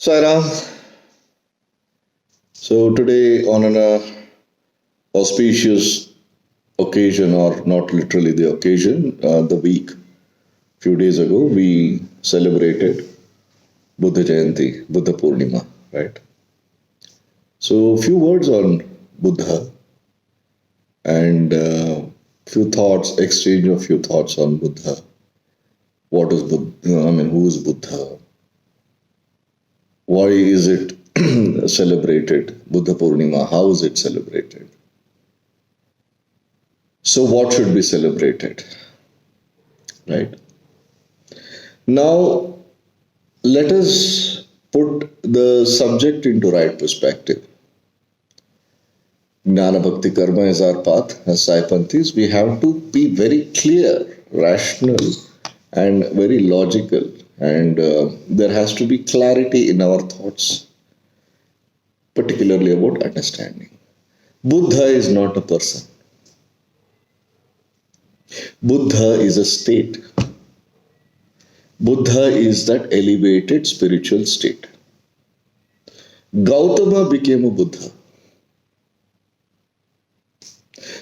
Sairam. So today, on an auspicious occasion, or not literally the occasion, the week, few days ago, we celebrated Buddha Jayanti, Buddha Purnima, right? So, few words on Buddha and few thoughts, exchange of few thoughts on Buddha. What is Buddha? Who is Buddha? Why is it celebrated? Buddha Purnima, how is it celebrated? So, what should be celebrated? Right? Now, let us put the subject into right perspective. Jnana Bhakti Karma is our path as Saipanthis. We have to be very clear, rational, and very logical, and there has to be clarity in our thoughts, particularly about understanding. Buddha is not a person. Buddha is a state. Buddha is that elevated spiritual state. Gautama became a Buddha.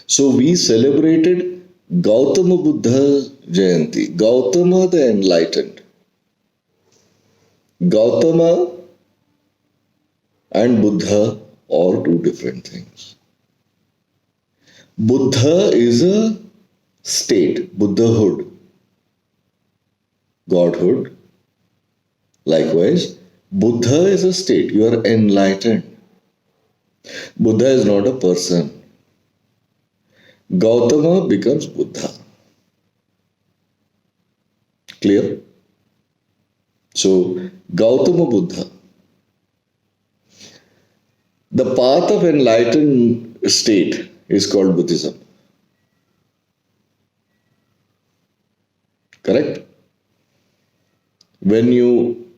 So we celebrated Gautama Buddha Jayanti, Gautama the Enlightened. Gautama and Buddha are two different things. Buddha is a state, Buddhahood, Godhood. Likewise, Buddha is a state, you are enlightened. Buddha is not a person. Gautama becomes Buddha. Clear? So, Gautama Buddha. The path of enlightened state is called Buddhism. Correct? When you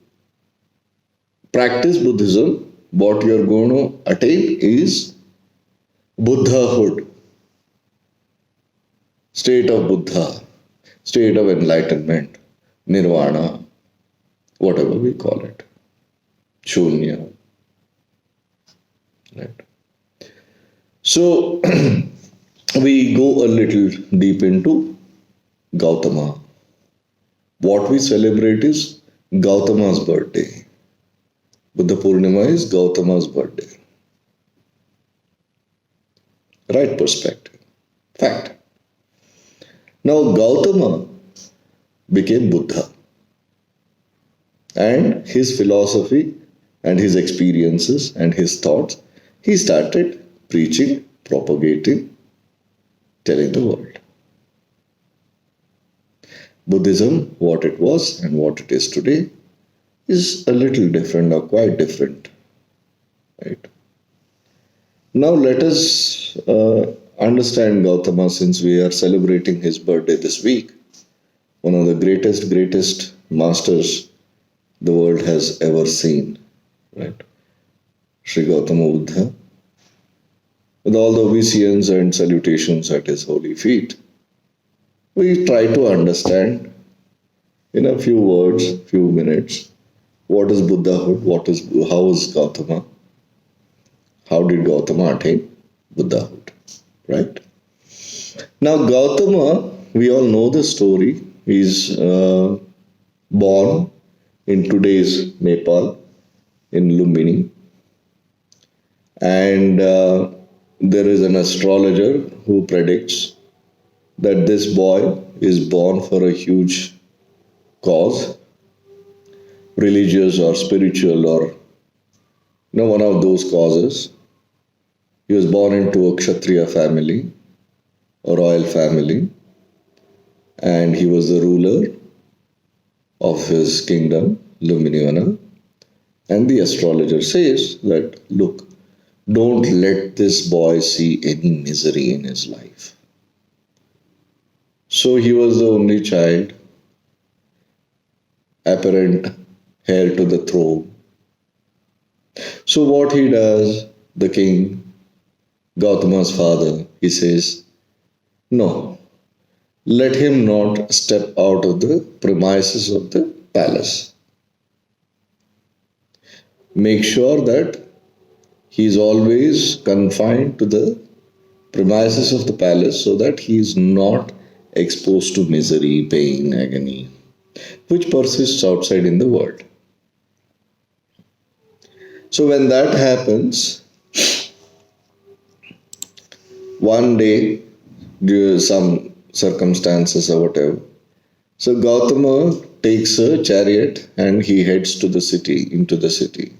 practice Buddhism, what you are going to attain is Buddhahood. State of Buddha, state of enlightenment, nirvana, whatever we call it, shunya. Right. So we go a little deep into Gautama. What we celebrate is Gautama's birthday. Buddha Purnima is Gautama's birthday. Right perspective. Fact. Now Gautama became Buddha, and his philosophy and his experiences and his thoughts, he started preaching, propagating, telling the world. Buddhism, what it was and what it is today, is a little different or quite different. Right? Now let us understand Gautama, since we are celebrating his birthday this week. One of the greatest masters the world has ever seen. Right? Sri Gautama Buddha. With all the obeisance and salutations at his holy feet, we try to understand in a few words, few minutes, what is Buddhahood, how is Gautama, how did Gautama attain Buddhahood, right? Now Gautama, we all know the story. He's born in today's Nepal, in Lumbini, and there is an astrologer who predicts that this boy is born for a huge cause, religious or spiritual, or one of those causes. He was born into a Kshatriya family, a royal family, and he was the ruler of his kingdom, Lumbini. And the astrologer says that, look, don't let this boy see any misery in his life. So he was the only child, apparent heir to the throne. So what he does, the king, Gautama's father, he says, no, let him not step out of the premises of the palace. make sure that he is always confined to the premises of the palace so that he is not exposed to misery, pain, agony, which persists outside in the world. So when that happens, one day, due to some circumstances or whatever, so Gautama takes a chariot and he heads to the city, into the city.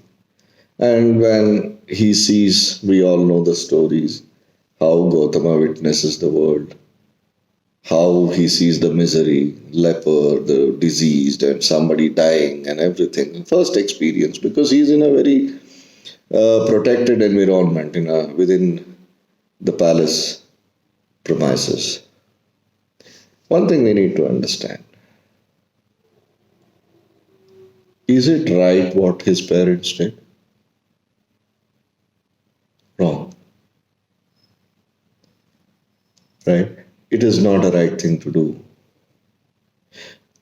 And when he sees, we all know the stories, how Gautama witnesses the world, how he sees the misery, leper, the diseased, and somebody dying and everything. First experience, because he's in a very protected environment within the palace premises. One thing we need to understand. Is it right what his parents did? Wrong. Right? It is not a right thing to do.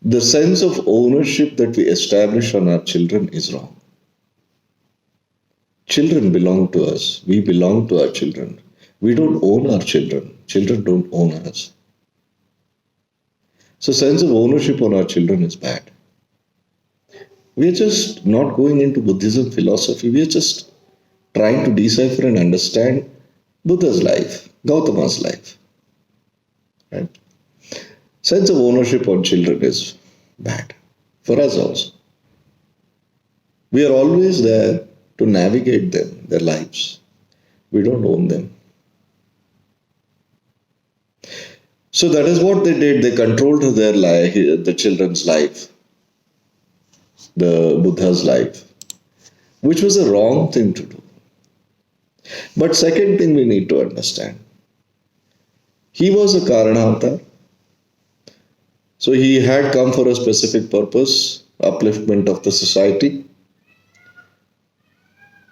The sense of ownership that we establish on our children is wrong. Children belong to us. We belong to our children. We don't own our children. Children don't own us. So sense of ownership on our children is bad. We are just not going into Buddhism philosophy. We are just trying to decipher and understand Buddha's life, Gautama's life. Right? Sense of ownership on children is bad. For us also. We are always there to navigate them, their lives. We don't own them. So that is what they did. They controlled their life, the children's life, the Buddha's life, which was a wrong thing to do. But second thing we need to understand, he was a Karanavatar. So he had come for a specific purpose, upliftment of the society,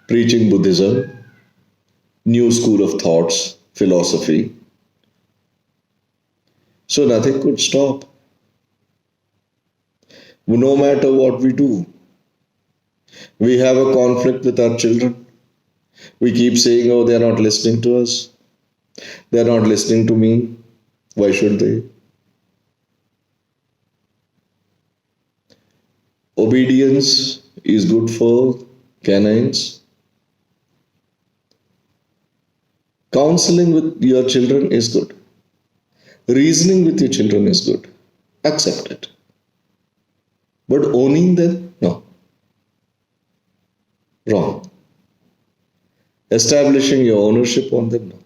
preaching Buddhism, new school of thoughts, philosophy. So nothing could stop. No matter what we do, we have a conflict with our children. We keep saying, oh, they are not listening to us. They are not listening to me. Why should they? Obedience is good for canines. Counseling with your children is good. Reasoning with your children is good. Accept it. But owning them, no. Wrong. Establishing your ownership on them, no.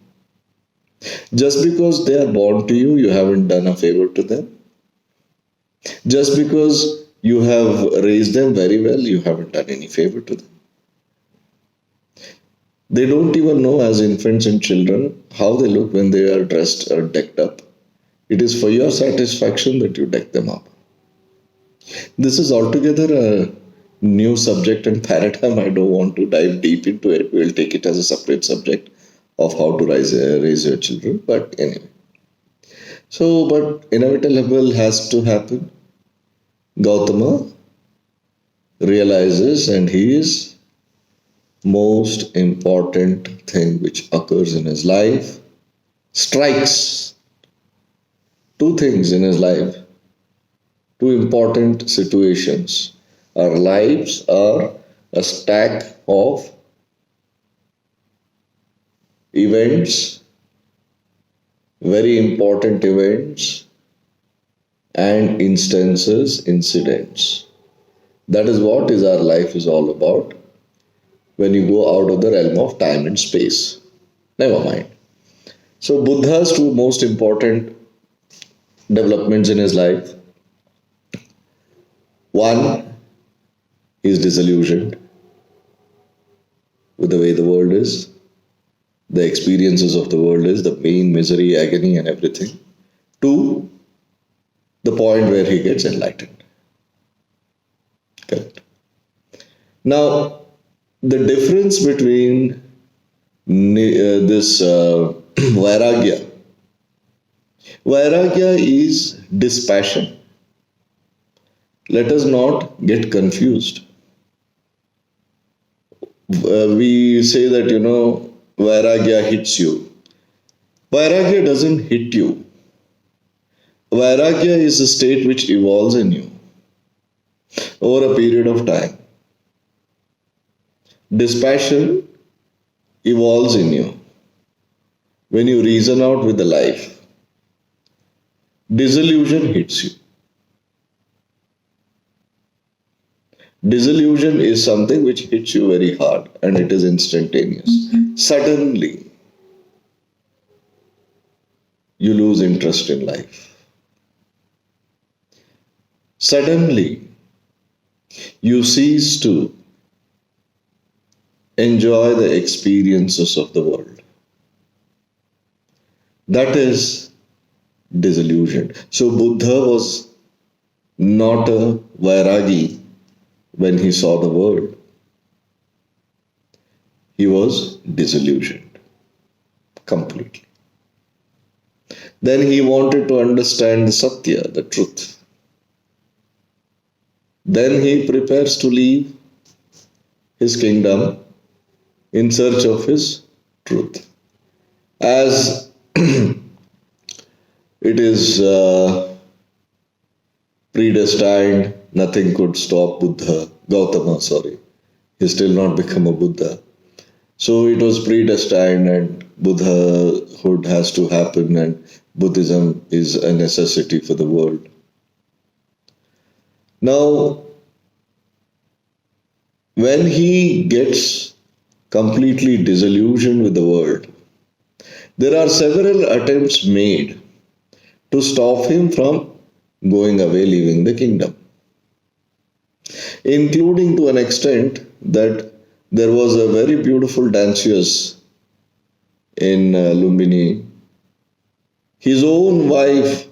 Just because they are born to you, you haven't done a favor to them. Just because you have raised them very well, you haven't done any favor to them. They don't even know as infants and children how they look when they are dressed or decked up. It is for your satisfaction that you deck them up. This is altogether a new subject and paradigm. I don't want to dive deep into it. We'll take it as a separate subject of how to raise your children. But anyway. So, but inevitable has to happen. Gautama realizes, and his most important thing which occurs in his life strikes two things in his life, two important situations. Our lives are a stack of events, very important events, and instances, incidents. That is what is our life is all about when you go out of the realm of time and space. Never mind. So Buddha's two most important developments in his life. One, he is disillusioned with the way the world is, the experiences of the world is, the pain, misery, agony and everything. Two, the point where he gets enlightened. Correct. Now, the difference between this vairagya. Vairagya is dispassion. Let us not get confused. We say that, Vairagya hits you. Vairagya doesn't hit you. Vairagya is a state which evolves in you over a period of time. Dispassion evolves in you when you reason out with the life. Disillusion hits you. Disillusion is something which hits you very hard and it is instantaneous. Suddenly, you lose interest in life. Suddenly, you cease to enjoy the experiences of the world. That is disillusion. So, Buddha was not a Vairagi when he saw the world. He was disillusioned completely. Then he wanted to understand the Satya, the truth. Then he prepares to leave his kingdom in search of his truth. As it is predestined, nothing could stop Gautama, He's still not become a Buddha. So it was predestined and Buddhahood has to happen and Buddhism is a necessity for the world. Now, when he gets completely disillusioned with the world, there are several attempts made to stop him from going away, leaving the kingdom, including to an extent that there was a very beautiful danseuse in Lumbini. His own wife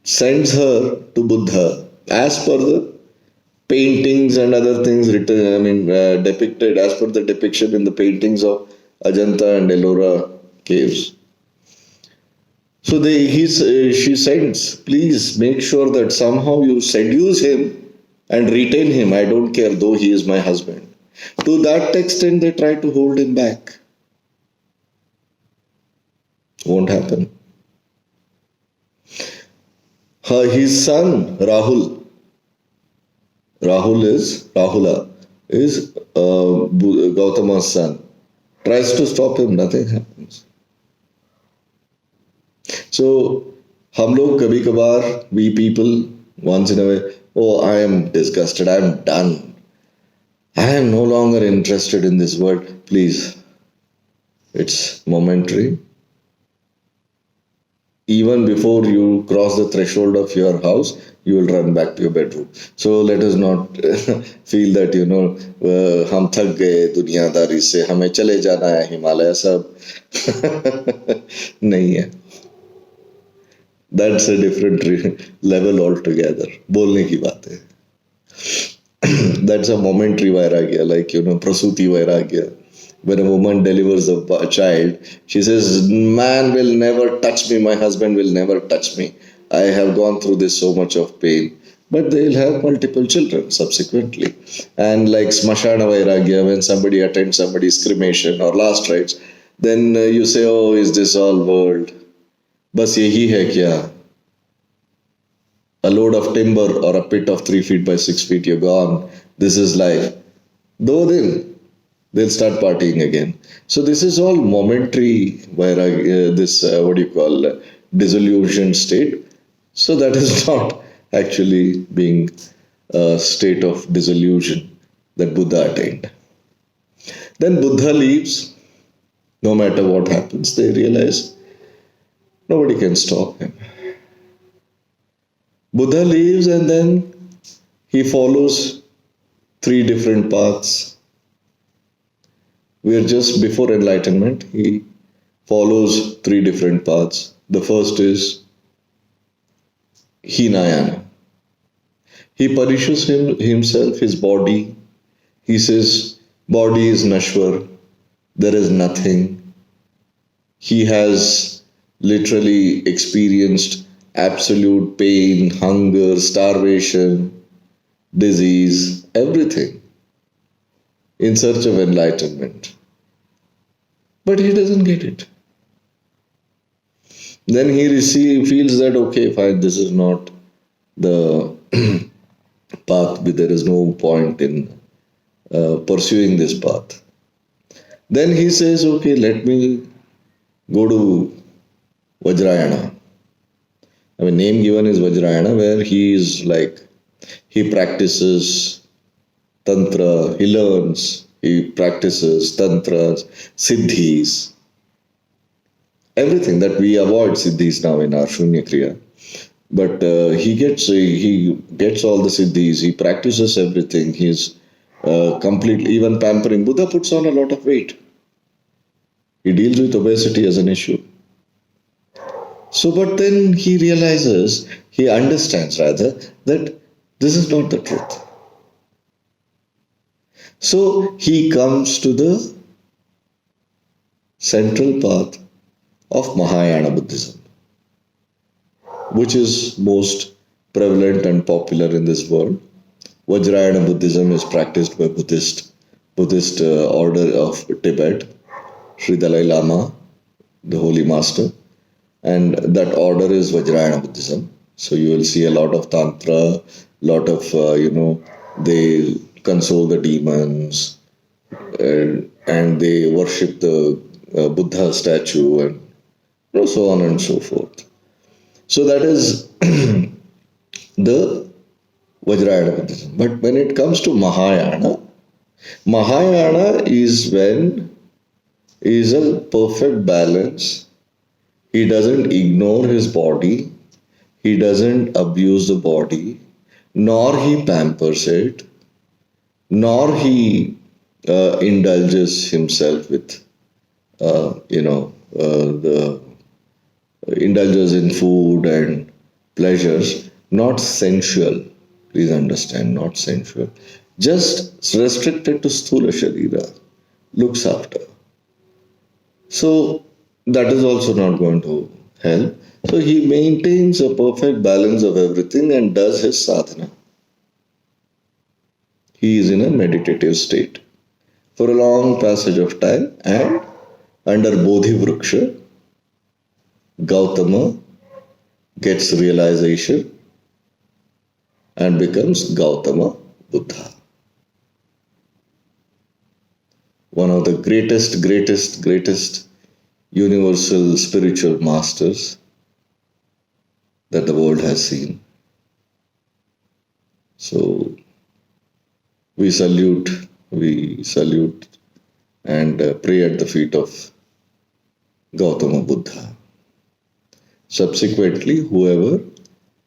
sends her to Buddha as per the paintings and other things written, depicted as per the depiction in the paintings of Ajanta and Ellora caves. So she sends, please make sure that somehow you seduce him and retain him. I don't care, though he is my husband. To that extent, they try to hold him back. Won't happen. His son, Rahula, is Gautama's son. Tries to stop him, nothing happens. So, we people, once in a way, oh, I am disgusted, I am done. I am no longer interested in this world. Please, it's momentary. Even before you cross the threshold of your house, you will run back to your bedroom. So let us not feel that, हम थक गए दुनियादारी से, हमें चले जाना है हिमालय सब. नहीं है. That's a different level altogether. बोलने की बात है. That's a momentary vairagya, like, prasuti vairagya. When a woman delivers a child, she says, man will never touch me, my husband will never touch me. I have gone through this so much of pain. But they'll have multiple children subsequently. And like Smashana Vairagya, when somebody attends somebody's cremation or last rites, then you say, oh, is this all world? Bas yahi hai kya? A load of timber or a pit of 3 feet by 6 feet, you're gone. This is life. Though then, they'll start partying again. So this is all momentary, disillusioned state. So that is not actually being a state of disillusion that Buddha attained. Then Buddha leaves. No matter what happens, they realize nobody can stop him. Buddha leaves and then he follows 3 different paths. We are just before enlightenment. He follows 3 different paths. The first is Hinayana. He punishes himself, his body. He says, body is Nashwar. There is nothing. He has literally experienced absolute pain, hunger, starvation, disease, everything. in search of enlightenment. But he doesn't get it. Then feels that, okay, fine, this is not the path, there is no point in pursuing this path. Then he says, okay, let me go to Vajrayana. I mean, name given is Vajrayana, where he practices tantra, he learns, he practices tantras, siddhis, everything that we avoid siddhis now in our Shunya Kriya. But he gets all the siddhis, he practices everything, he's completely, even pampering. Buddha puts on a lot of weight. He deals with obesity as an issue. So, but then he understands rather, that this is not the truth. So, he comes to the central path of Mahayana Buddhism, which is most prevalent and popular in this world. Vajrayana Buddhism is practiced by Buddhist order of Tibet, Sri Dalai Lama, the Holy Master, and that order is Vajrayana Buddhism. So you will see a lot of Tantra, lot of, they console the demons, and they worship the Buddha statue, and so on and so forth. So that is the Vajrayana Buddhism. But when it comes to Mahayana is a perfect balance. He doesn't ignore his body, he doesn't abuse the body, nor he pampers it, nor he indulges himself with, indulges in food and pleasures, not sensual. Please understand, not sensual. Just restricted to Sthula Sharira, looks after. So that is also not going to help. So he maintains a perfect balance of everything and does his sadhana. He is in a meditative state for a long passage of time, and under Bodhi Vriksha, Gautama gets realization and becomes Gautama Buddha. One of the greatest universal spiritual masters that the world has seen. So we salute and pray at the feet of Gautama Buddha. Subsequently, whoever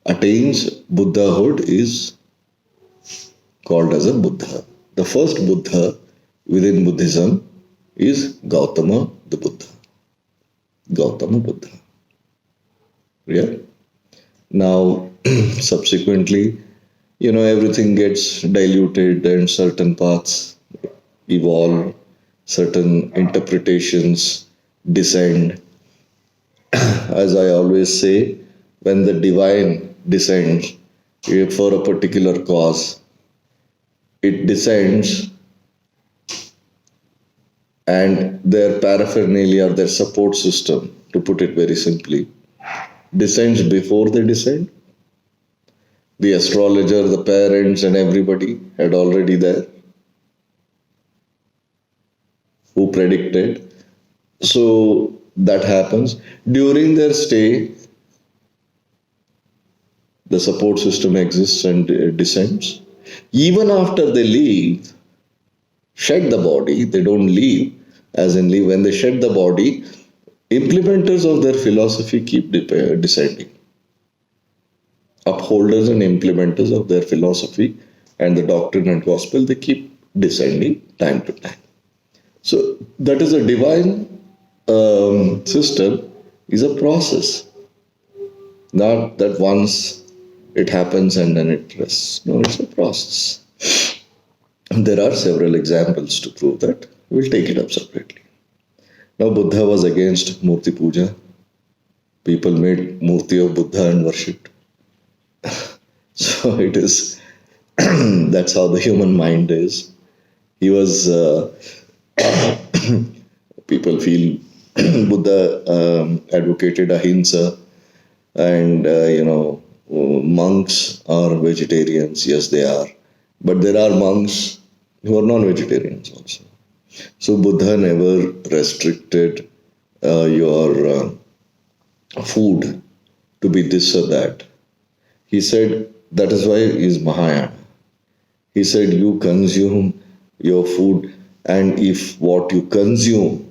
attains Buddhahood is called as a Buddha. The first Buddha within Buddhism is Gautama the Buddha. Gautama Buddha. Yeah. Now, subsequently, everything gets diluted and certain paths evolve, certain interpretations descend. As I always say, when the divine descends for a particular cause, it descends and their paraphernalia, their support system, to put it very simply, descends before they descend. The astrologer, the parents and everybody had already there who predicted. So that happens. During their stay, the support system exists and descends. Even after they leave, shed the body, they don't leave, as in leave, when they shed the body, implementers of their philosophy keep descending. Upholders and implementers of their philosophy and the doctrine and gospel, they keep descending time to time. So that is a divine system, is a process. Not that once it happens and then it rests. No, it's a process. There are several examples to prove that. We'll take it up separately. Now, Buddha was against Murti Puja. People made Murti of Buddha and worshipped. So it is, that's how the human mind is. He was, people feel Buddha advocated ahimsa, and monks are vegetarians. Yes, they are. But there are monks who are non-vegetarians also. So Buddha never restricted your food to be this or that. He said that is why he is Mahayana. He said you consume your food, and if what you consume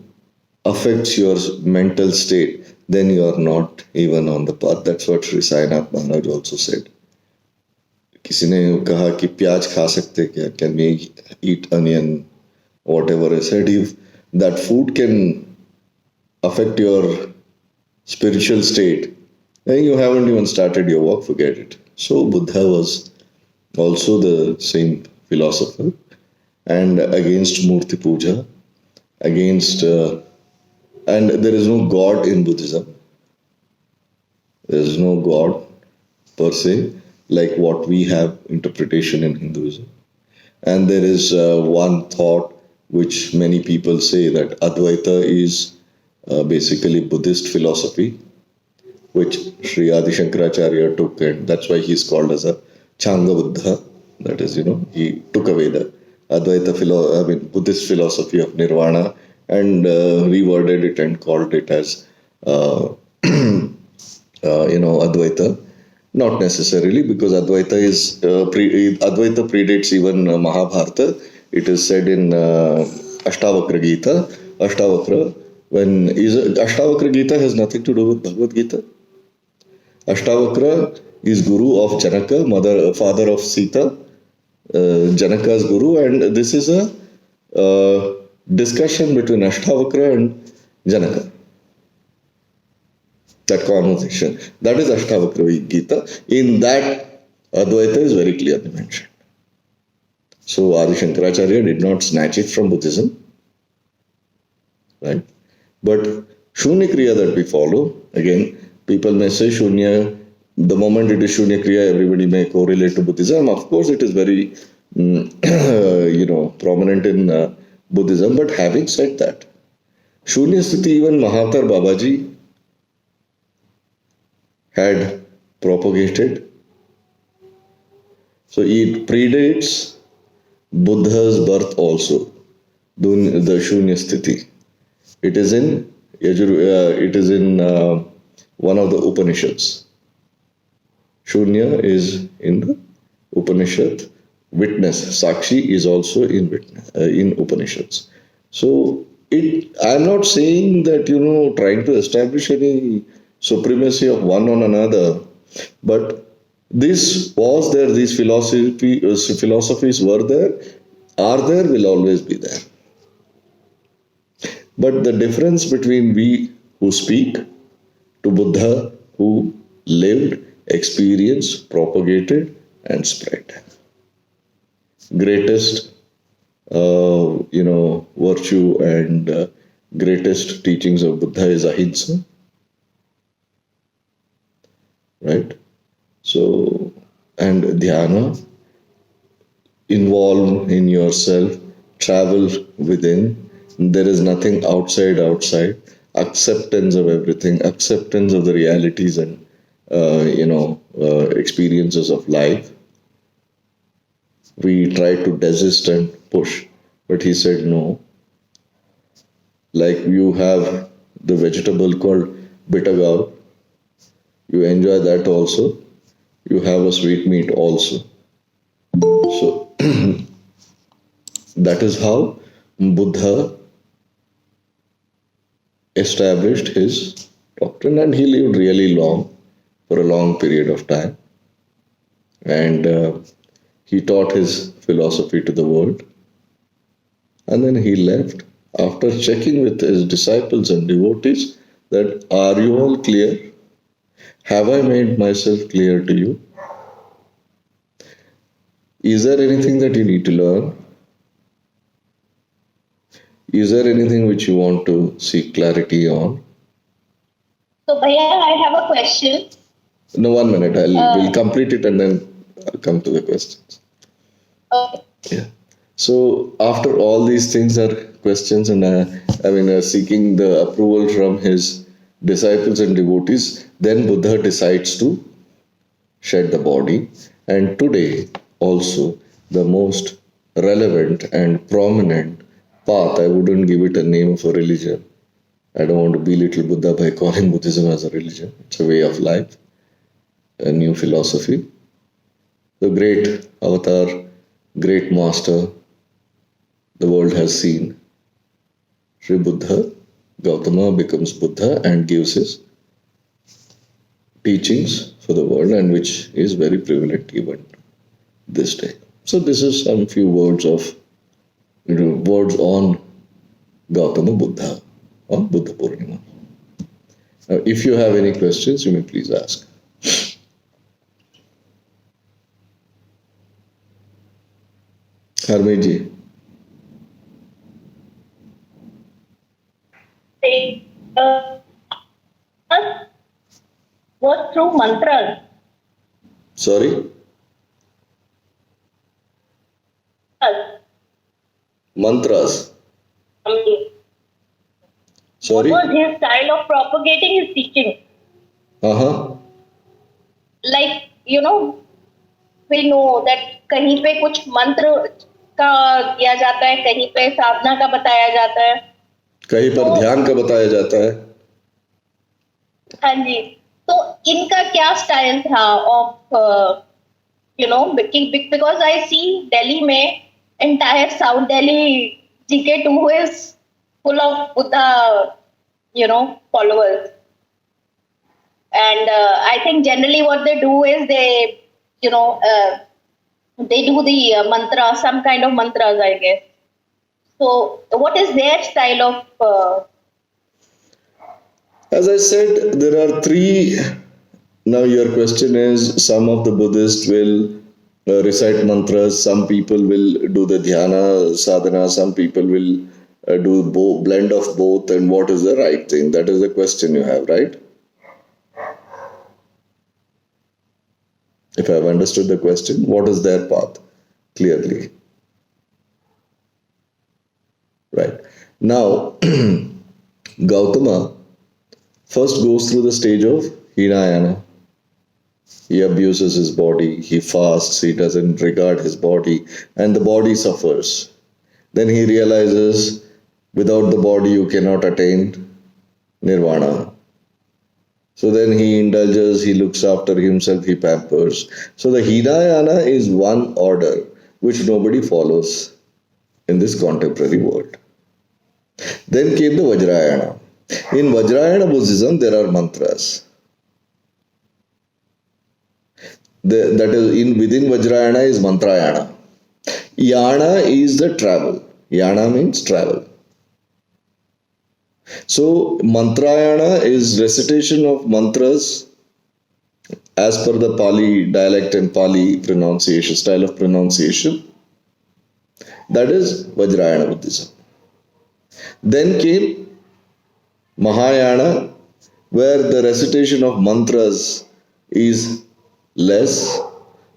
affects your mental state, then you are not even on the path. That's what Sri Sainath Maharaj also said. किसी ने कहा कि प्याज खा सकते क्या? Can we eat onion? Whatever I said, if that food can affect your spiritual state, then you haven't even started your work, forget it. So Buddha was also the same philosopher, and against Murti Puja, against, and there is no God in Buddhism. There is no God per se, like what we have interpretation in Hinduism. And there is one thought which many people say that Advaita is basically Buddhist philosophy, which Sri Adi Shankaracharya took, and that's why he's called as a Changa Buddha. That is, he took away the Advaita Buddhist philosophy of Nirvana and reworded it and called it as Advaita. Not necessarily, because Advaita is Advaita predates even Mahabharata. It is said in Ashtavakra Gita. Ashtavakra Ashtavakra Gita has nothing to do with Bhagavad Gita. Ashtavakra is guru of Janaka, father of Sita, Janaka's guru, and this is a discussion between Ashtavakra and Janaka. That conversation. That is Ashtavakra Gita. In that, Advaita is very clearly mentioned. So Adi Shankaracharya did not snatch it from Buddhism, right? But Shunya Kriya that we follow, again, people may say Shunya, the moment it is Shunya Kriya, everybody may correlate to Buddhism. Of course, it is very, prominent in Buddhism. But having said that, Shunya Sthiti, even Mahatar Babaji had propagated. So it predates Buddha's birth also, the Shunya Sthiti. It is in one of the Upanishads. Shunya is in the Upanishad. Witness, Sakshi, is also in Upanishads. So I'm not saying that, trying to establish any supremacy of one on another, but this was there, these philosophies were there, are there, will always be there. But the difference between we who speak to Buddha who lived, experienced, propagated, and spread. Greatest, virtue and greatest teachings of Buddha is ahimsa. Right? So, and dhyana, involve in yourself, travel within. There is nothing outside. Acceptance of everything, acceptance of the realities and, experiences of life. We try to desist and push, but he said no. Like you have the vegetable called bittergourd. You enjoy that also. You have a sweet meat also. So that is how Buddha established his doctrine, and he lived really long, for a long period of time. And he taught his philosophy to the world. And then he left after checking with his disciples and devotees that, are you all clear? Have I made myself clear to you? Is there anything that you need to learn? Is there anything which you want to seek clarity on? So, Bhaiya, I have a question. No, 1 minute. We'll complete it and then I'll come to the questions. Okay. Yeah. So after all these things are questions and seeking the approval from his disciples and devotees, then Buddha decides to shed the body. And today also the most relevant and prominent path, I wouldn't give it a name of a religion. I don't want to belittle Buddha by calling Buddhism as a religion. It's a way of life, a new philosophy. The great avatar, great master the world has seen, Sri Buddha, Gautama becomes Buddha and gives his teachings for the world, and which is very prevalent even this day. So this is some few words of words on Gautama Buddha on Buddha Purnima. Now, if you have any questions, you may please ask. Harmeji. Was through mantras. Sorry? Mantras. Sorry? What was his style of propagating his teaching? Uh-huh. Like, we know that कहीं पे कुछ मंत्र का किया जाता है, कहीं पे साधना का बताया जाता है, कहीं पर ध्यान का बताया जाता है. हाँ जी. तो इनका क्या स्टाइल था of because I see Delhi में entire South Delhi GK2 is full of Buddha followers, and I think generally what they do is they do the mantra, some kind of mantras, I guess. So what is their style of As I said, there are three. Now your question is, some of the Buddhists will recite mantras, some people will do the dhyana sadhana, some people will do blend of both, and what is the right thing? That is the question you have, right? If I have understood the question, what is their path? Clearly. Right. Now, Gautama first goes through the stage of Hinayana. He abuses his body, he fasts, he doesn't regard his body, and the body suffers. Then he realizes without the body you cannot attain nirvana. So then he indulges, he looks after himself, he pampers. So the Hinayana is one order which nobody follows in this contemporary world. Then came the Vajrayana. In Vajrayana Buddhism, there are mantras. That is, within Vajrayana is Mantrayana. Yana is the travel. Yana means travel. So, Mantrayana is recitation of mantras as per the Pali dialect and Pali pronunciation, style of pronunciation. That is Vajrayana Buddhism. Then came Mahayana, where the recitation of mantras is less,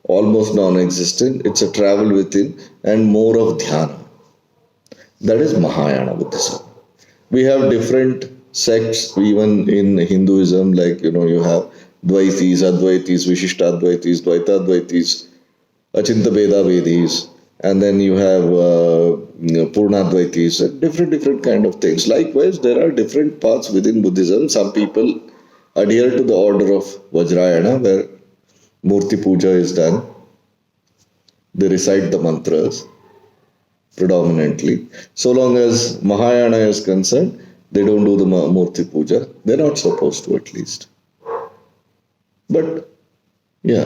almost non-existent. It's a travel within and more of dhyana. That is Mahayana Buddhism. We have different sects even in Hinduism, like you have Dvaitis, Advaitis, Vishishtadvaitis, Dvaitadvaitis, Achinta Veda Vedis, and then you have Purnadvaitis, different kind of things. Likewise, there are different paths within Buddhism. Some people adhere to the order of Vajrayana, where Murti Puja is done. They recite the mantras predominantly. So long as Mahayana is concerned, they don't do the Murti Puja. They're not supposed to, at least. But, yeah,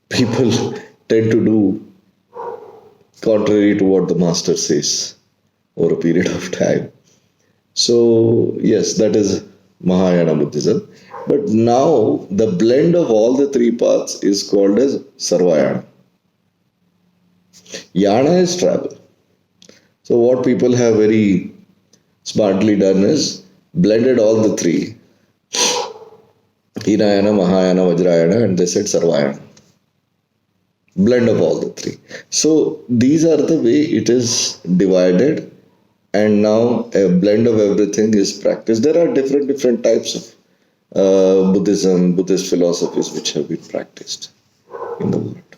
people tend to do contrary to what the master says over a period of time. So, yes, that is Mahayana Buddhism. But now the blend of all the three paths is called as Sarvayana. Yana is travel. So what people have very smartly done is blended all the three. Hinayana, Mahayana, Vajrayana, and they said Sarvayana. blend of all the three. So these are the way it is divided, and now a blend of everything is practiced. There are different types of Buddhism, Buddhist philosophies which have been practiced in the world.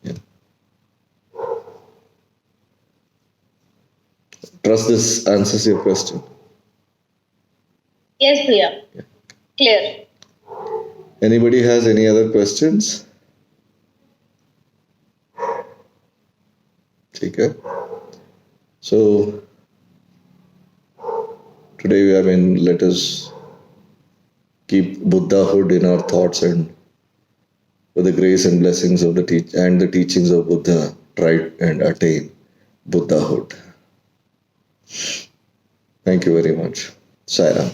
Yeah. Trust this answers your question. Yes, Priya. Clear. Anybody has any other questions? Okay. So today, let us keep Buddhahood in our thoughts, and with the grace and blessings of the teachings of Buddha, try and attain Buddhahood. Thank you very much. Sai Ram.